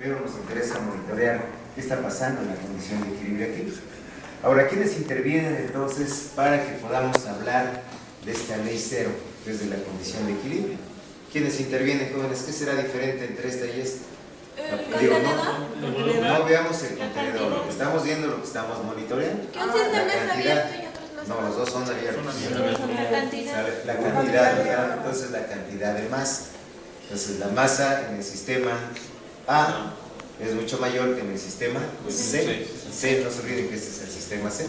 pero nos interesa monitorear qué está pasando en la condición de equilibrio aquí. Ahora, ¿quiénes intervienen entonces para que podamos hablar de esta ley cero desde la condición de equilibrio? ¿Quiénes intervienen, jóvenes? ¿Qué será diferente entre esta y esta? Digo, no veamos el contenedor, estamos viendo lo que estamos monitoreando. ¿Qué un sistema es abierto y otros no? No, los dos son abiertos. La cantidad. La cantidad, ¿verdad? Entonces la cantidad de masa. Entonces la masa en el sistema A es mucho mayor que en el sistema C. C, no se olviden que este es el sistema C.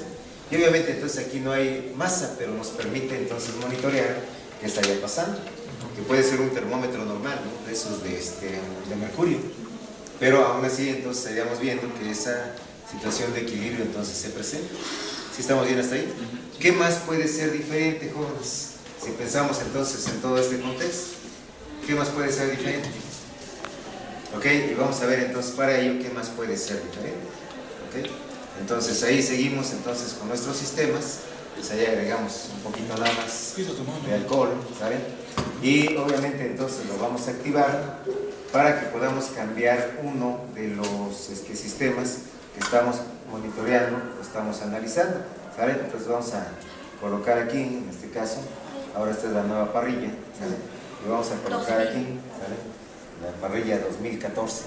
Y obviamente entonces aquí no hay masa, pero nos permite entonces monitorear qué estaría pasando. Que puede ser un termómetro normal, ¿no? De esos de mercurio. Pero aún así entonces estaríamos viendo que esa situación de equilibrio entonces se presenta. ¿Sí estamos bien hasta ahí? ¿Qué más puede ser diferente, jóvenes? Si pensamos entonces en todo este contexto, ¿qué más puede ser diferente? Ok, y vamos a ver entonces para ello qué más puede ser diferente. Ok, entonces ahí seguimos entonces con nuestros sistemas, pues ahí agregamos un poquito nada más de alcohol, ¿saben? Y obviamente entonces lo vamos a activar para que podamos cambiar uno de los sistemas que estamos monitoreando, que estamos analizando, ¿saben? Entonces vamos a colocar aquí, en este caso, ahora esta es la nueva parrilla, ¿sale? Y vamos a colocar aquí, ¿sale? La parrilla 2014,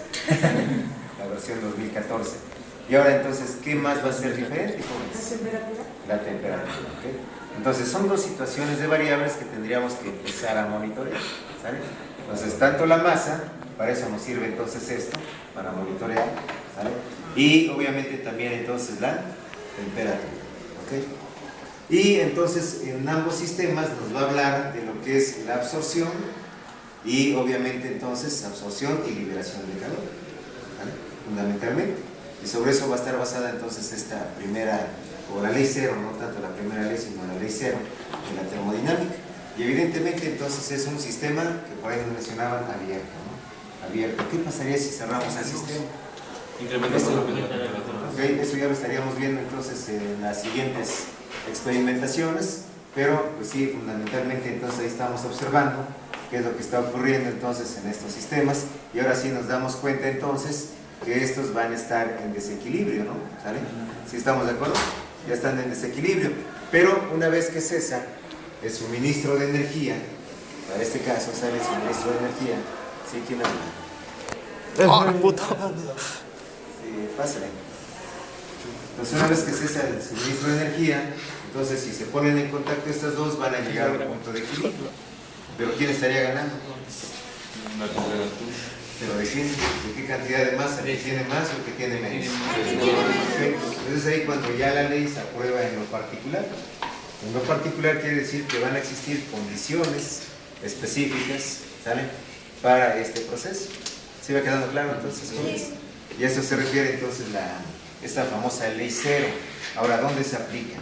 la versión 2014. Y ahora entonces, ¿qué más va a ser diferente, jóvenes? ¿La temperatura? La temperatura, ¿ok? Entonces son dos situaciones de variables que tendríamos que empezar a monitorear, ¿sale? Entonces tanto la masa, para eso nos sirve entonces esto, para monitorear, ¿sale? Y obviamente también entonces la temperatura, ¿ok? Y entonces en ambos sistemas nos va a hablar de lo que es la absorción y obviamente entonces absorción y liberación de calor, ¿vale? Fundamentalmente. Y sobre eso va a estar basada entonces esta primera, o la ley cero, no tanto la primera ley, sino la ley cero de la termodinámica. Y evidentemente entonces es un sistema que por ahí nos mencionaban abierto, ¿no? Abierto. ¿Qué pasaría si cerramos el sistema? Okay, eso ya lo estaríamos viendo entonces en las siguientes experimentaciones, pero pues sí, fundamentalmente entonces ahí estamos observando qué es lo que está ocurriendo entonces en estos sistemas, y ahora sí nos damos cuenta entonces que estos van a estar en desequilibrio, ¿no? ¿Sale? ¿Sí estamos de acuerdo? Ya están en desequilibrio, pero una vez que cesa el suministro de energía, para este caso sale el suministro de energía, ¿sí? ¿Quién habla? puto! Sí, pásale. Entonces una vez que cesa el suministro de energía, entonces si se ponen en contacto estas dos van a llegar a un punto de equilibrio. ¿Pero quién estaría ganando? La temperatura. ¿Pero de quién? ¿De qué cantidad de masa? ¿El que tiene más o el que tiene menos? Entonces ahí cuando ya la ley se aprueba en lo particular. En lo particular quiere decir que van a existir condiciones específicas, ¿sale? Para este proceso. ¿Sí va quedando claro entonces? Sí. Y a eso se refiere entonces esta famosa ley cero. Ahora, ¿dónde se aplica?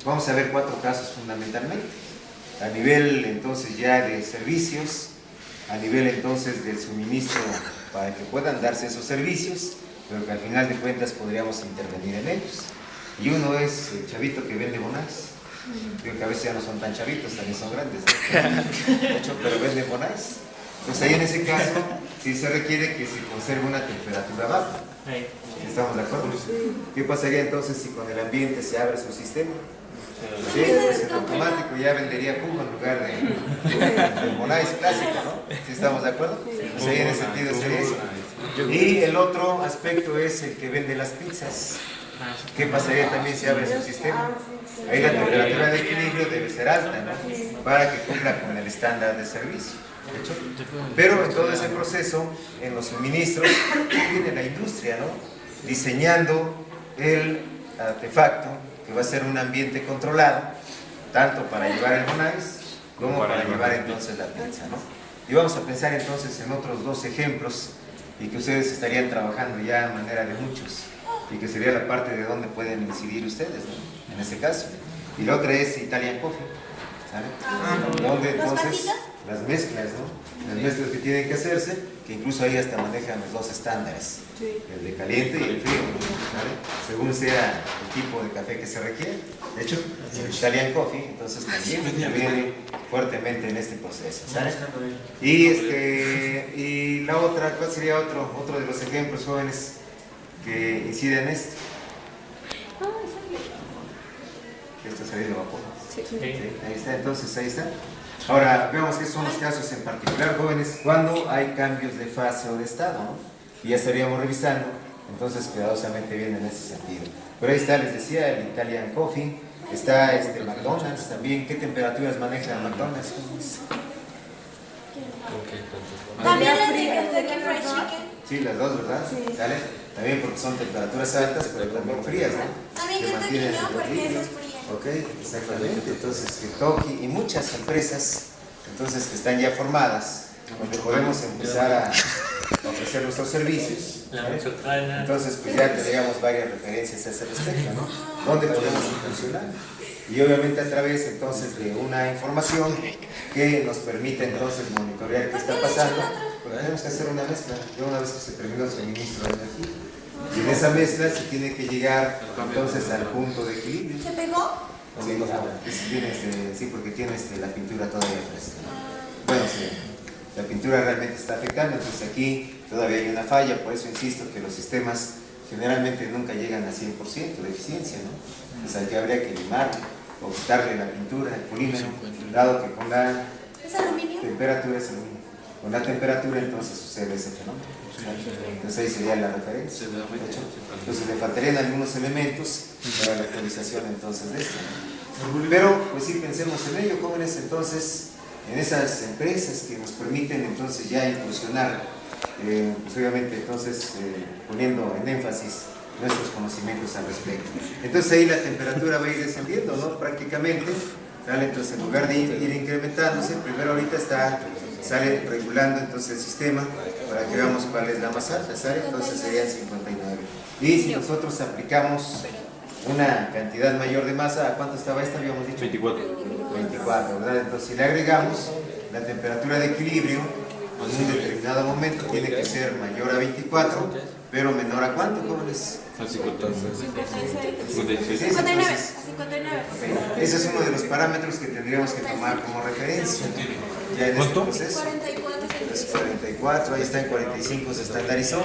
Vamos a ver 4 casos fundamentalmente. A nivel entonces ya de servicios, a nivel entonces del suministro para que puedan darse esos servicios, pero que al final de cuentas podríamos intervenir en ellos. Y uno es el chavito que vende bonais. Creo que a veces ya no son tan chavitos, también son grandes, ¿no? De hecho, pero venden bonais. Pues ahí en ese caso sí se requiere que se conserve una temperatura baja. ¿Estamos de acuerdo? ¿Qué pasaría entonces si con el ambiente se abre su sistema? Sí, pues en automático ya vendería jugo en lugar de bonais clásico, ¿no? ¿Sí estamos de acuerdo? Pues ahí en ese sentido sería eso. Y el otro aspecto es el que vende las pizzas. ¿Qué pasaría también si abre su sistema? Ahí la temperatura de equilibrio debe ser alta, ¿no? Para que cumpla con el estándar de servicio. ¿De hecho? Pero en todo ese proceso, en los suministros, viene la industria, ¿no? Diseñando el artefacto que va a ser un ambiente controlado, tanto para llevar el bonais como para llevar entonces la pizza, ¿no? Y vamos a pensar entonces en otros 2 ejemplos y que ustedes estarían trabajando ya de manera de muchos y que sería la parte de donde pueden incidir ustedes, ¿no? En este caso. Y la otra es Italian Coffee, ¿sabe? Donde entonces las mezclas, ¿no? Las mezclas que tienen que hacerse, que incluso ahí hasta manejan los 2 estándares, el de caliente y el frío, ¿vale? Según sea el tipo de café que se requiere. De hecho, el Italian Coffee, entonces también viene fuertemente en este proceso, ¿sabes? Y la otra, ¿cuál sería otro de los ejemplos, jóvenes, que inciden en esto? Esto ha salido vapor. Sí. Sí, ahí está, entonces ahí está. Ahora, veamos qué son los casos en particular, jóvenes, cuando hay cambios de fase o de estado, ¿no? Y ya estaríamos revisando, entonces cuidadosamente bien en ese sentido. Pero ahí está, les decía, el Italian Coffee, está McDonald's también. ¿Qué temperaturas maneja el McDonald's? También les de Kentucky Fried Chicken. Sí, las dos, ¿verdad? Sí. ¿Sale? También porque son temperaturas altas, pero también frías, ¿no? También Que Kentucky mantienen no, su porque equilibrio. eso es fría. Ok, exactamente. Entonces, Kentucky y muchas empresas, entonces, que están ya formadas, donde podemos empezar a ofrecer nuestros servicios. ¿Vale? Entonces, pues ya tendríamos varias referencias a ese respecto, ¿no? ¿Dónde podemos funcionar? Y obviamente a través, entonces, de una información que nos permite, entonces, monitorear qué está pasando. Pero tenemos que hacer una mezcla, ya una vez que se terminó el suministro de energía. Y en esa mezcla se tiene que llegar, entonces, al punto de equilibrio. ¿Se pegó? Sí, sí, porque tiene la pintura todavía fresca. Bueno, sí, la pintura realmente está afectando, entonces aquí todavía hay una falla, por eso insisto que los sistemas generalmente nunca llegan a 100% de eficiencia, ¿no? O sea, que habría que limar o quitarle la pintura, el polímero, dado que con la ¿Es aluminio? temperatura es aluminio. Con la temperatura entonces sucede ese fenómeno. Entonces ahí sería la referencia. Entonces le faltarían algunos elementos para la actualización entonces de esto, ¿no? Pero pues sí, pensemos en ello, jóvenes, entonces en esas empresas que nos permiten entonces ya incursionar, pues obviamente entonces poniendo en énfasis nuestros conocimientos al respecto. Entonces ahí la temperatura va a ir descendiendo, ¿no? Prácticamente, ¿sale? Entonces en lugar de ir incrementándose, primero ahorita sale regulando entonces el sistema para que veamos cuál es la más alta, ¿sale? Entonces serían 59. Y si nosotros aplicamos una cantidad mayor de masa, ¿a cuánto estaba esta? Habíamos dicho 24, ¿verdad? Entonces si le agregamos la temperatura de equilibrio, en un determinado momento tiene que ser mayor a 24, pero menor a ¿cuánto, jóvenes? 59. Ese es uno de los parámetros que tendríamos que tomar como referencia ya en este proceso. 44, ahí está en 45, se estandarizó,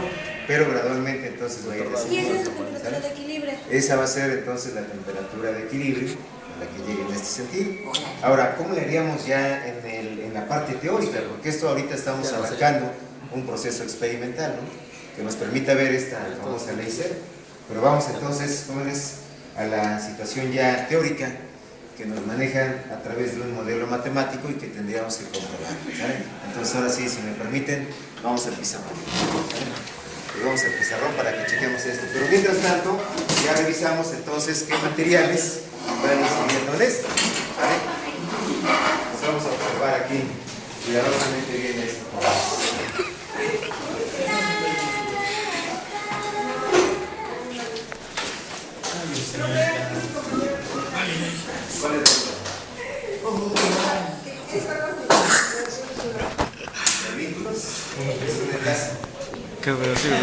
pero gradualmente entonces va a ir Y esa es la descendiendo. temperatura de equilibrio. Esa va a ser entonces la temperatura de equilibrio, la que llegue en este sentido. Ahora, ¿cómo le haríamos ya en la parte teórica? Porque esto ahorita estamos abarcando un proceso experimental, ¿no? Que nos permita ver esta famosa ley cero. Pero vamos entonces, jóvenes, a la situación ya teórica que nos manejan a través de un modelo matemático y que tendríamos que comprobar, ¿sale? Entonces ahora sí, si me permiten, vamos al pizarrón, ¿sale? Y vamos al pizarrón para que chequemos esto. Pero mientras tanto, ya revisamos entonces qué materiales van incidiendo en esto, ¿vale? Nos vamos a observar aquí cuidadosamente bien esto. ¿Cuál es el vínculos? Es un enlace.